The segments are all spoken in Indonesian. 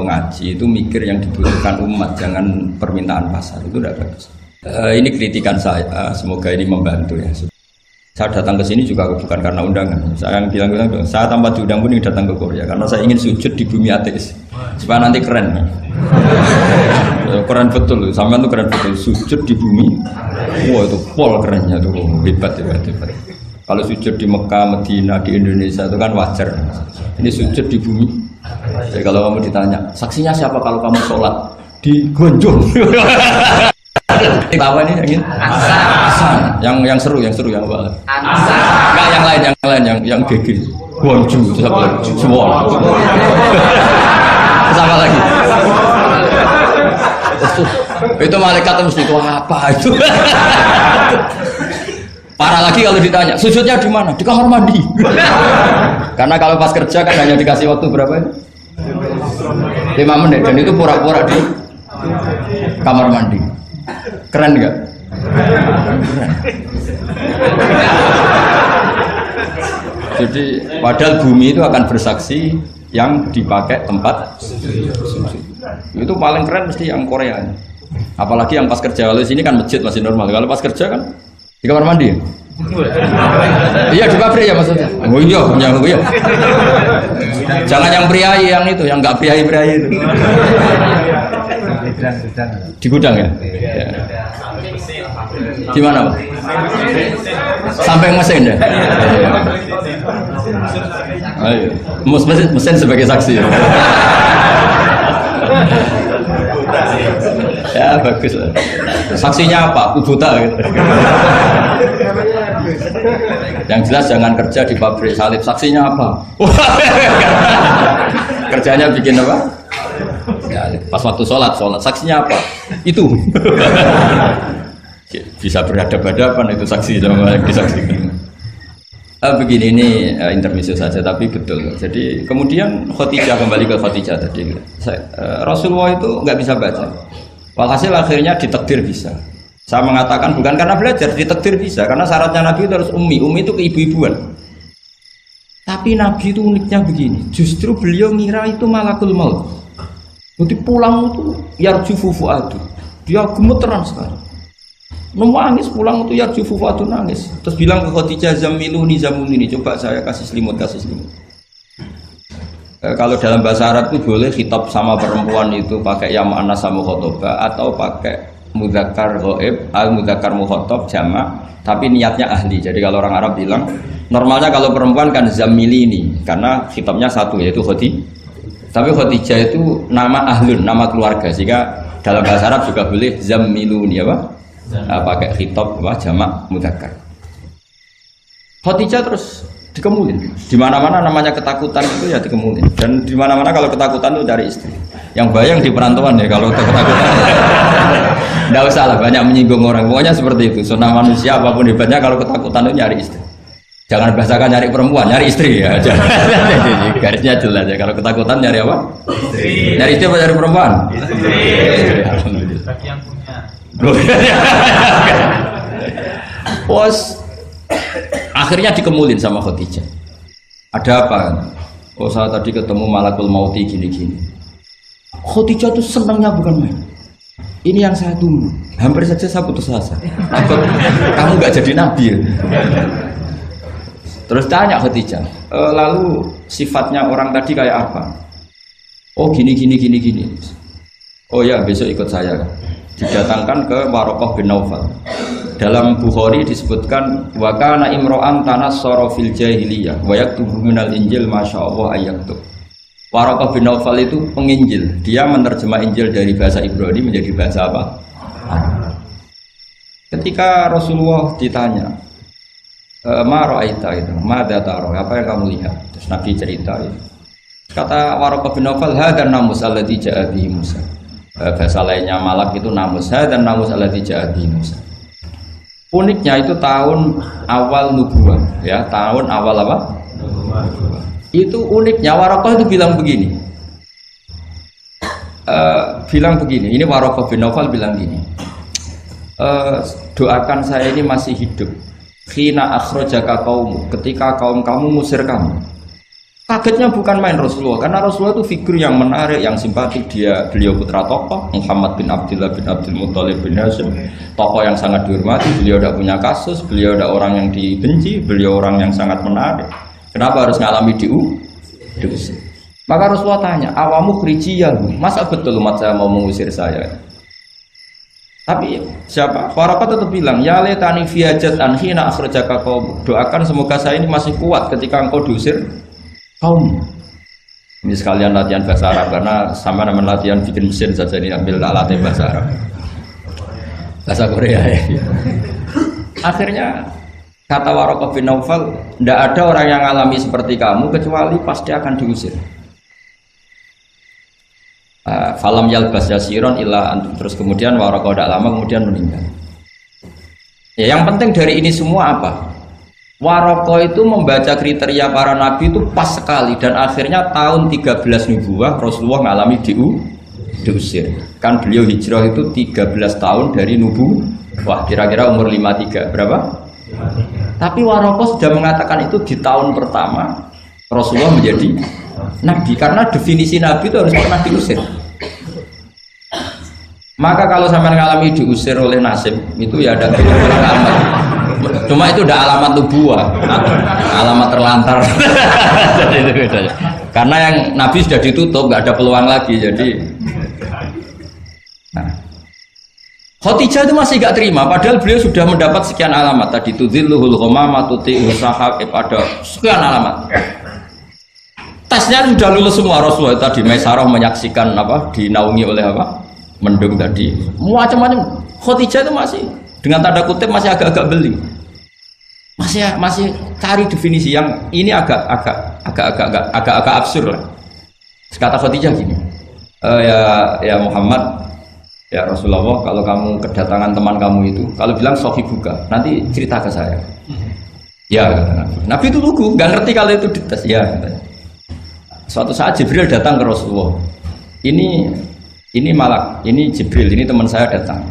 ngaji itu mikir yang dibutuhkan umat, jangan permintaan pasar, itu tidak bagus. Ini kritikan saya, semoga ini membantu ya. Saya datang ke sini juga bukan karena undangan. Saya yang bilang saya tanpa diundang pun datang ke Korea karena saya ingin sujud di bumi ateis supaya nanti keren. Keren betul, sampean tuh keren betul sujud di bumi. Wah itu pol kerennya tuh, hebat. Kalau sujud di Mekah, Medina, di Indonesia itu kan wajar. Ini sujud di bumi. Jadi kalau kamu ditanya, saksinya siapa kalau kamu sholat di Gonjong? Apa ini yang ini? Asan. Yang seru yang apa? Enggak yang lain yang gigi. Gonju semua. Sama lagi. Itu malaikat mesti itu apa itu? Parah lagi kalau ditanya, sujudnya di mana? Di kamar mandi. Karena kalau pas kerja kan hanya dikasih waktu berapa ini? 5 menit dan itu pura-pura di kamar mandi. Keren nggak? Keren. Jadi padahal bumi itu akan bersaksi yang dipakai tempat sujud. Itu paling keren mesti yang Korea. Apalagi yang pas kerja. Kalau sini kan masjid masih normal. Kalau pas kerja kan di kamar mandi. Iya di pabrik ya maksudnya. Oh iya. Jangan yang priai yang itu, yang nggak priai itu. Di gudang ya? Ya. Di mana, Pak? Sampai mesin ya? Ayo, mesin sebagai saksi. Ya bagus lah. Saksinya apa? Buta gitu. Yang jelas jangan kerja di pabrik salib. Saksinya apa? Kerjanya bikin apa? Ya, pas waktu sholat. Saksinya apa? Itu. Bisa berhadapan-hadapan itu saksi sama yang disaksikan. Begini ini intermezzo saja tapi betul. Jadi kemudian Khadijah, kembali ke Khadijah tadi. Rasulullah itu nggak bisa baca. Walhasil akhirnya ditakdir bisa. Saya mengatakan bukan karena belajar, ditakdir bisa. Karena syaratnya Nabi itu harus ummi. Ummi itu keibu-ibuan. Tapi Nabi itu uniknya begini. Justru beliau ngira itu malakul maut. Jadi pulang itu yarjufu fuadu. Dia gemeteran sekali. Nangis pulang itu yarjufu fuadu nangis. Terus bilang ke Khadijah zamiluni zamulini. Coba saya kasih selimut. Kalau dalam bahasa Arab itu boleh khitab sama perempuan itu pakai ya mu'annas sama khotoba atau pakai mudzakkar ghaib, mudzakkar mukhatab jamak, tapi niatnya ahli. Jadi kalau orang Arab bilang normalnya kalau perempuan kan zamilini karena khitabnya satu yaitu Khadijah. Tapi Khadijah itu nama ahlun, nama keluarga. Sehingga dalam bahasa Arab juga boleh zamiluni apa? Pakai khitab jamak mudzakkar. Khadijah terus dikemulin. Di mana-mana namanya ketakutan itu ya dikemulin. Dan di mana-mana kalau ketakutan itu cari istri. Yang bayang di perantauan ya kalau ketakutan. Enggak usah lah banyak menyinggung orang. Pokoknya seperti itu. Sunnah manusia apapun hebatnya kalau ketakutan itu nyari istri. Jangan bahasakan nyari perempuan, nyari istri ya. Garisnya jelas ya. Kalau ketakutan nyari apa? Istri. Nyari istri apa nyari perempuan? Istri. Alhamdulillah. Bagi yang punya. Pos akhirnya dikemulin sama Khadijah. Ada apa? Oh saya tadi ketemu malakul mauti gini-gini. Khadijah tuh senangnya bukan main. Ini yang saya tunggu. Hampir saja saya putus asa. Takut kamu nggak jadi nabi. Ya? Terus tanya Khadijah, lalu sifatnya orang tadi kayak apa? Oh gini. Oh ya besok ikut saya. Didatangkan ke Waraqah bin Naufal. Dalam Bukhari disebutkan wa kana imro'an tanassara fil jahiliyah wa yaktubu minal injil masyaallah ayaktub. Waraqah bin Naufal itu penginjil. Dia menerjemah Injil dari bahasa Ibrani menjadi bahasa apa? Ketika Rasulullah ditanya, ma ra'aita itu, ma dataro, apa yang kamu lihat? Terus Nabi cerita itu. Kata Waraqah bin Naufal, hadan namus alladzi ja'a bihi Musa. Bahasa lainnya malak itu namus, hadan namus alladzi ja'a bihi Musa. Uniknya itu tahun awal nubuwah, ya tahun awal apa? Nubuwah. Itu uniknya Waraqah itu bilang begini. Ini Waraqah bin Naufal bilang gini. Doakan saya ini masih hidup. Khina akhrajaka qaum, ketika kaum kamu ngusir kamu. Kagetnya bukan main Rasulullah, karena Rasulullah itu figur yang menarik, yang simpatik. Beliau putra tokoh, Muhammad bin Abdullah bin Abdul Muthalib bin Hashim, tokoh yang sangat dihormati. Beliau tidak punya kasus, beliau tidak orang yang dibenci, beliau orang yang sangat menarik. Kenapa harus ngalami diusir? Maka Rasulullah tanya, awamu khrijiyah, masa betul umat saya mau mengusir saya? Tapi siapa? Waraqah tetap bilang, ya letani fiyajat anhina akhrajaka qaum. Doakan semoga saya ini masih kuat ketika engkau diusir kaum. Ini sekalian latihan bahasa Arab, karena sama nama latihan bikin mesin saja ini ambil latih bahasa Arab, bahasa Korea ya. Akhirnya kata Waraqah bin Naufal, tidak ada orang yang alami seperti kamu kecuali pasti akan diusir. Falam yalbas yasiron illa antum. Terus kemudian Waraqah tidak lama kemudian meninggal. Ya, yang penting dari ini semua apa? Waraqah itu membaca kriteria para nabi itu pas sekali, dan akhirnya tahun 13 nubuwah Rasulullah mengalami diusir. Kan beliau hijrah itu 13 tahun dari nubuwah, kira-kira umur 53 berapa? Tapi Waraqah sudah mengatakan itu di tahun pertama Rasulullah menjadi nabi, karena definisi nabi itu harus pernah diusir. Maka kalau sampai mengalami diusir oleh nasib itu ya ada alamat. Cuma itu udah alamat nubuwah, alamat terlantar. Jadi itu bedanya. Karena yang nabi sudah ditutup, nggak ada peluang lagi. Jadi, nah, Khadijah itu masih nggak terima, padahal beliau sudah mendapat sekian alamat tadi. Tudzilluhul ghamamah tuti'u sahab, ada sekian alamat. Tesnya sudah lulus semua. Rasulullah tadi Maisarah menyaksikan apa, dinaungi oleh apa, mendung tadi, macam-macam. Khadijah itu masih dengan tanda kutip masih agak-agak beli, masih cari definisi yang ini agak absurd lah. Kata Khadijah gini, ya Muhammad, ya Rasulullah, kalau kamu kedatangan teman kamu itu, kalau bilang sohibuka, nanti cerita ke saya. Ya, kata Nabi. Nabi itu lugu, nggak ngerti kalau itu dites. Ya, katanya. Suatu saat Jibril datang ke Rasulullah. Ini malak, ini Jibril, ini teman saya datang.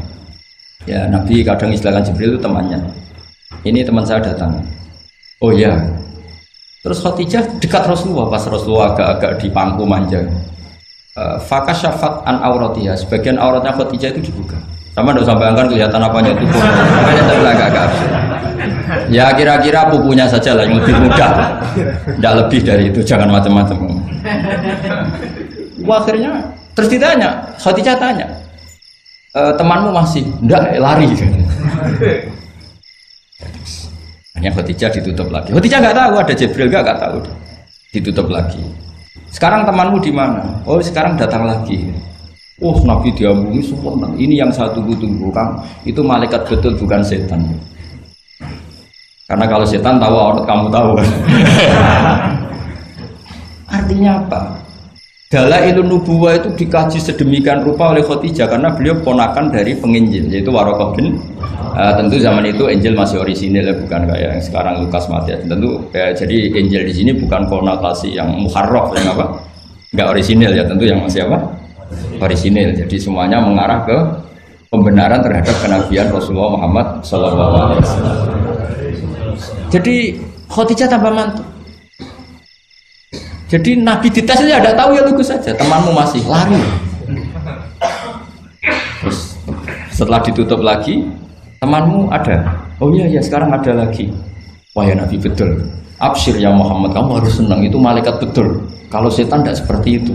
Ya, Nabi kadang istilahkan Jibril itu temannya. Ini teman saya datang. Oh ya. Terus Khadijah dekat Rasulullah, pas Rasulullah agak-agak dipangku manja. Fakasyafat an auratiha, sebagian auratnya Khadijah itu dibuka. Sama enggak usah bayangkan kelihatan apanya itu. Makanya saya bilang agak absurd. Ya kira-kira pupunya saja lah yang lebih mudah. Tidak lebih dari itu, jangan macam-macam. Akhirnya terus ditanya, Khadijah tanya, temanmu masih? Enggak, lari. Hanya Khadijah ditutup lagi. Khadijah nggak tahu ada Jibril, nggak tahu. Ditutup lagi. Sekarang temanmu di mana? Oh sekarang datang lagi. Oh Nabi diambungi sempurna. Ini yang saya tunggu-tunggu, Kang. Itu malaikat betul, bukan setan. Karena kalau setan tahu aurat kamu tahu. Artinya apa? Dalailun nubuwah itu dikaji sedemikian rupa oleh Khadijah karena beliau ponakan dari penginjil, yaitu Waraqah bin. Tentu zaman itu Injil masih orisinil, bukan kayak yang sekarang Lukas Matius. Tentu jadi Injil di sini bukan konotasi yang muharraf, yang apa? Enggak orisinil ya, tentu yang masih apa? Orisinil. Jadi semuanya mengarah ke pembenaran terhadap kenabian Rasulullah Muhammad SAW. Jadi Khadijah tambah mantap. Jadi Nabi dites saja tidak tahu, ya lugu saja. Temanmu masih lari. Terus setelah ditutup lagi, temanmu ada. Oh iya ya sekarang ada lagi. Wah ya Nabi betul. Absyir ya Muhammad, kamu harus senang, itu malaikat betul. Kalau setan tidak seperti itu.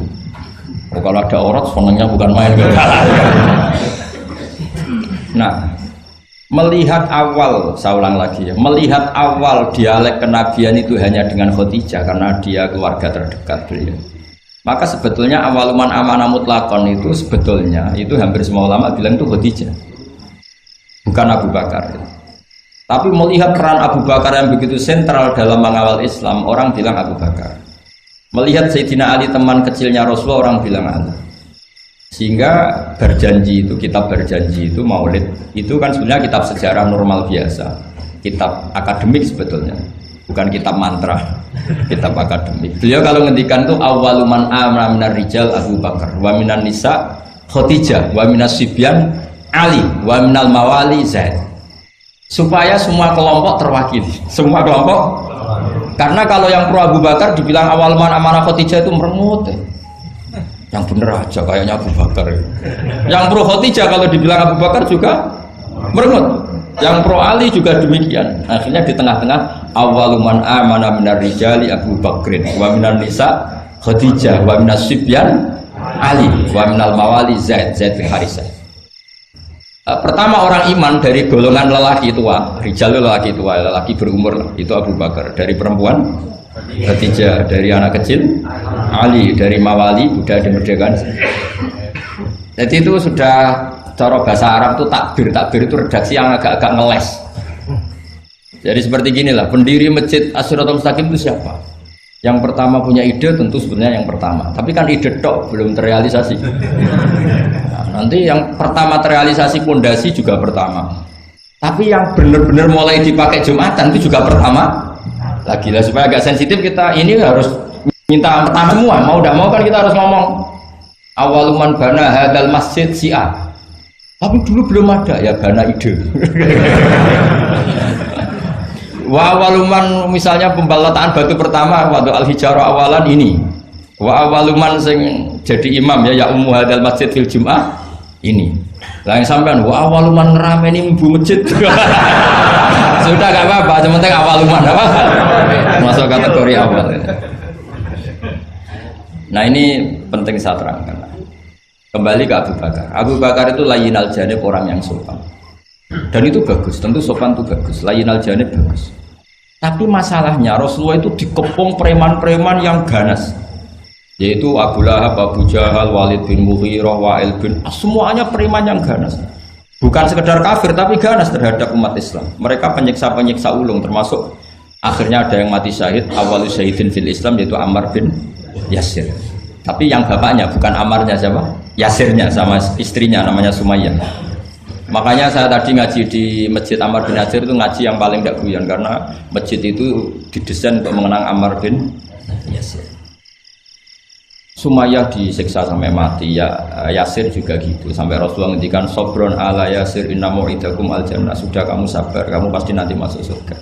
Oh, kalau ada aurat senangnya bukan main. Nah, melihat awal, saya ulang lagi ya, melihat awal dialek kenabian itu hanya dengan Khadijah karena dia keluarga terdekat beliau. Maka sebetulnya awaluman amanah mutlakon itu sebetulnya itu hampir semua ulama bilang itu Khadijah, bukan Abu Bakar. Tapi melihat peran Abu Bakar yang begitu sentral dalam mengawal Islam, orang bilang Abu Bakar. Melihat Sayyidina Ali teman kecilnya Rasulullah, orang bilang Ali. Sehingga berjanji itu, kitab berjanji itu, maulid itu kan sebenarnya kitab sejarah normal biasa, kitab akademik sebetulnya, bukan kitab mantra, kitab akademik. Beliau kalau ngendikan tuh awaluman amra minar rijal Abu Bakar, wa minan nisa Khadijah, wa minas sibyan Ali, wa minal mawali Zaid. supaya semua kelompok terwakili. Semua kelompok. Karena kalau yang pro Abu Bakar dibilang awal man amanah Khadijah itu merengut. Yang bener aja kayaknya Abu Bakar. Yang pro Khadijah kalau dibilang Abu Bakar juga merengut. Yang pro Ali juga demikian. Akhirnya di tengah-tengah awaluman amana minar rijali Abu Bakrin wa minan nisa Khadijah wa minas sibyan Ali wa minal mawali Zaid bin Harisah. Pertama orang iman dari golongan lelaki tua, rijal lelaki tua, lelaki berumur itu Abu Bakar. Dari perempuan Khadijah, dari anak kecil Ali, dari mawali budak dimerdekakan. Jadi itu sudah cara bahasa Arab itu takbir itu redaksi yang agak-agak ngeles. Jadi seperti ginilah, pendiri masjid As-Siratal Mustaqim itu siapa? Yang pertama punya ide tentu sebenarnya yang pertama, tapi kan ide tok belum terrealisasi. Nah, nanti yang pertama terrealisasi pondasi juga pertama, tapi yang benar-benar mulai dipakai Jumatan itu juga pertama. Lagi lah supaya agak sensitif kita ini harus minta pertama semua, mau tidak mau kan kita harus ngomong awaluman bana hadal masjid si'a. Tapi dulu belum ada ya bana ide. Wa awaluman misalnya pembalataan batu pertama waktu al-hijarah awalan ini. Wa awaluman sing jadi imam ya ummu hadal masjid fil jum'ah ini. Lah yang sampean wa awaluman ngerameni mbu masjid. Sudah enggak apa-apa, yang penting awaluman apa? Masuk kategori awal. Nah, ini penting saya terangkan. Kembali ke Abu Bakar. Abu Bakar itu layyinal janib, orang yang sopan. Dan itu bagus, tentu sopan itu bagus. Layyinal janib bagus. Tapi masalahnya Rasulullah itu dikepung preman-preman yang ganas, yaitu Abu Lahab, Abu Jahal, Walid bin Mughirah, Wa'il bin semuanya preman yang ganas. Bukan sekedar kafir tapi ganas terhadap umat Islam. Mereka penyiksa-penyiksa ulung, termasuk akhirnya ada yang mati syahid awal syahidin fil Islam, yaitu Ammar bin Yasir. Tapi yang bapaknya bukan Ammarnya, siapa? Yasirnya, sama istrinya namanya Sumayyah. Makanya saya tadi ngaji di Masjid Ammar bin Yasir itu ngaji yang paling tidak guyon, karena masjid itu didesain untuk mengenang Ammar bin Yasir. Sumayyah disiksa sampai mati, ya Yasir juga gitu, sampai Rasulullah ngendikan sobron ala Yasir inna mu'idakum al jannah, sudah kamu sabar, kamu pasti nanti masuk surga.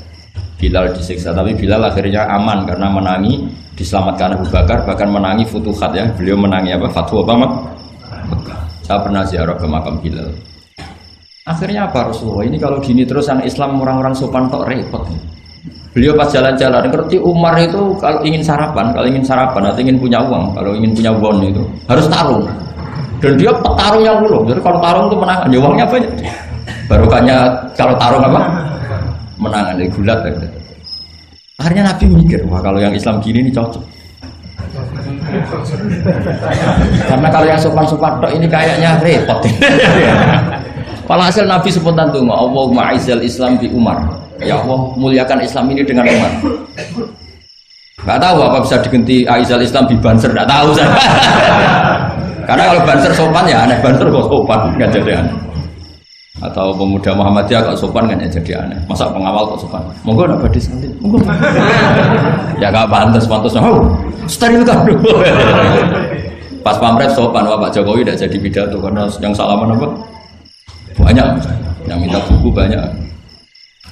Bilal disiksa, tapi Bilal akhirnya aman karena menangi, diselamatkan Abu Bakar, bahkan menangi futuhat ya, beliau menangi apa? Fatwa apa? Saya pernah ziarah ke makam Bilal. Akhirnya apa Rasulullah? Ini kalau gini terus anak Islam orang-orang sopan tok repot. Beliau pas jalan-jalan ngerti Umar itu kalau ingin sarapan atau ingin punya uang, kalau ingin punya won itu harus tarung. Dan dia petarung yang ulung. Jadi kalau tarung itu menangan, ya uangnya banyak. Barokahnya kalau tarung apa? Menangan dari gulat. Ya. Akhirnya Nabi mikir, wah kalau yang Islam gini ini cocok. Karena kalau yang sopan-sopan tok ini kayaknya repot. Walhasil Nabi spontan tuh, Allahumma aizal Islam bi Umar. Ya Allah, muliakan Islam ini dengan Umar. Gak tahu apa bisa diganti aizal Islam bi Banser, gak tahu saya. Karena kalau Banser sopan ya aneh, Banser kok sopan, nggak jadi aneh. Atau pemuda Muhammadiyah kok sopan kan ya jadi aneh. Masa pengawal kok sopan? Monggo nak badhe sekali. Monggo. Ya gak pantas. Oh, steril kan. Pas pamret sopan, Pak Jokowi tidak jadi pidato karena yang salaman apa? Banyak, yang minta buku banyak.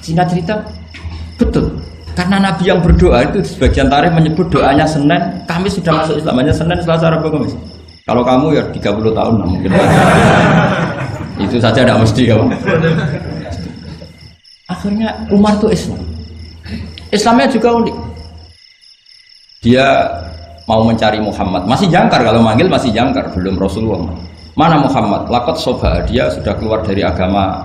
Cina cerita betul, karena Nabi yang berdoa itu sebagian tarikh menyebut doanya Senin, Kamis sudah masuk Islam, hanya Senin, Selasa, Rabu, Kamis. Kalau kamu ya 30 tahun mungkin. Itu saja tidak mesti kamu. Akhirnya Umar itu Islam. Islamnya juga unik. Dia mau mencari Muhammad, masih jangkar, kalau manggil masih jangkar, belum Rasulullah. Mana Muhammad? Lakot soba, dia sudah keluar dari agama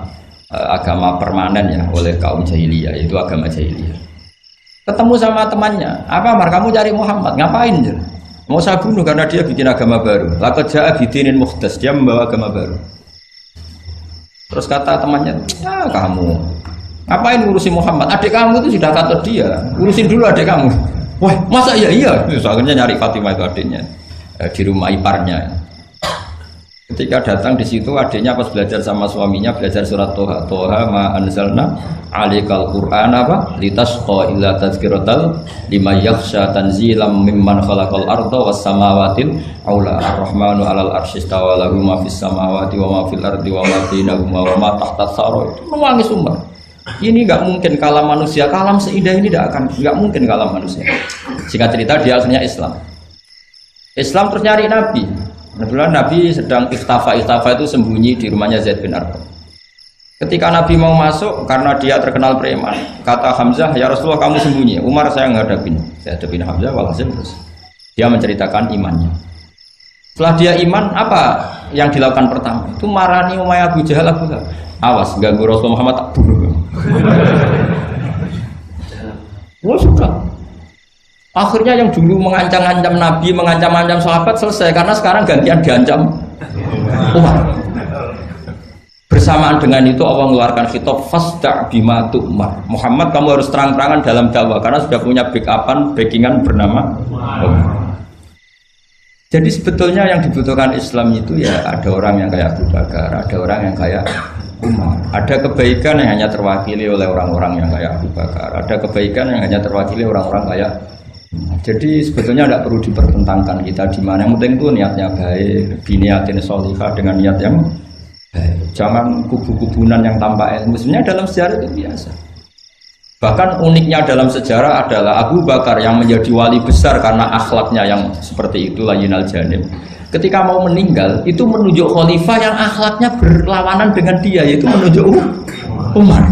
permanen ya oleh kaum jahiliyah, yaitu agama jahiliyah. Ketemu sama temannya, apa Mar, kamu cari Muhammad, ngapain dia? Mau saya bunuh karena dia bikin agama baru. Lakot ja'a bidinin mukhdas, dia membawa agama baru. Terus kata temannya, kamu ngapain ngurusin Muhammad? Adik kamu itu sudah kata dia, urusin dulu adik kamu. Wah, masa iya? Terus akhirnya nyari Fatimah itu adiknya di rumah iparnya. Ketika datang di situ adiknya pas belajar sama suaminya belajar surat Toha ma anzalna alikal Qur'an apa litasqa illa tazkiratal liman yakhsha tanzilam mimman khalaqal arda was samawatil aula ar-rahmanu 'alal arsy istawa lahu ma fis samawati wa ma fil ardi wa ma bainahuma wa ma tahta tsara. Nangis Umar. Ini nggak mungkin kalam manusia, kalam seindah ini nggak mungkin kalam manusia. Singkat cerita dia akhirnya Islam. Islam terus nyari Nabi. Kebetulan Nabi sedang ikhtafa itu sembunyi di rumahnya Zaid bin Arqam. Ketika Nabi mau masuk karena dia terkenal preman, kata Hamzah, ya Rasulullah kamu sembunyi. Umar saya ngadapin, saya hadapin Hamzah, walhasil terus dia menceritakan imannya. Setelah dia iman, apa yang dilakukan pertama? Itu marani Umayyah Abu Jahal Abu Lahab. Awas, ganggu Rasulullah Muhammad tak bunuh. Wah sudah. Akhirnya yang dulu mengancam-ancam Nabi, mengancam-ancam sahabat selesai karena sekarang gantian diancam Umar. Bersamaan dengan itu Allah mengeluarkan khitab fasda' bima tu'mar. Muhammad kamu harus terang-terangan dalam dakwah karena sudah punya backingan bernama Umar. Jadi sebetulnya yang dibutuhkan Islam itu ya ada orang yang kayak Abu Bakar, ada orang yang kayak Umar. Ada kebaikan yang hanya terwakili oleh orang-orang yang kayak Abu Bakar. Ada kebaikan yang hanya terwakili orang-orang kayak Umar. Jadi sebetulnya tidak perlu dipertentangkan kita di mana. Yang penting itu niatnya baik, biniatin sholihah dengan niat yang baik. Jangan kubu-kubunan yang tanpa ilmu. Sebenarnya dalam sejarah itu biasa. Bahkan uniknya dalam sejarah adalah Abu Bakar yang menjadi wali besar karena akhlaknya yang seperti itu layyinal janib. Ketika mau meninggal itu menunjuk khalifah yang akhlaknya berlawanan dengan dia, yaitu menunjuk Umar.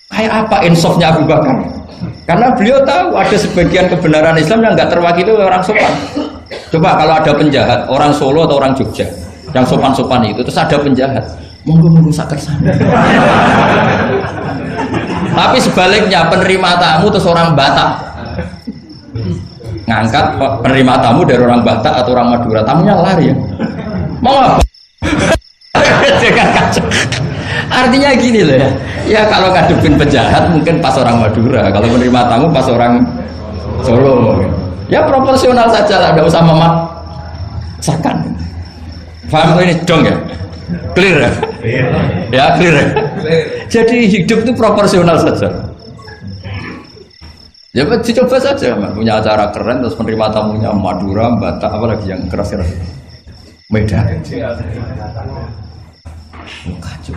Kayak apa insafnya Abu Bakar? Karena beliau tahu ada sebagian kebenaran Islam yang nggak terwakili oleh orang sopan. Coba kalau ada penjahat orang Solo atau orang Jogja yang sopan-sopan itu, terus ada penjahat, monggo sakit sana. Tapi sebaliknya penerima tamu terus orang Batak ngangkat penerima tamu dari orang Batak atau orang Madura, tamunya lari ya. Mau apa? Artinya gini loh ya. Ya kalau ngadepin penjahat mungkin pas orang Madura, kalau penerima tamu pas orang Solo. Ya proporsional saja lah, tidak usah memaksakan. Paham ini dong ya? Clear ya? Ya clear ya? Jadi hidup itu proporsional saja. Ya coba saja, punya acara keren terus penerima tamunya Madura, Batak, apalagi yang keras-keras. Medan. Kacau.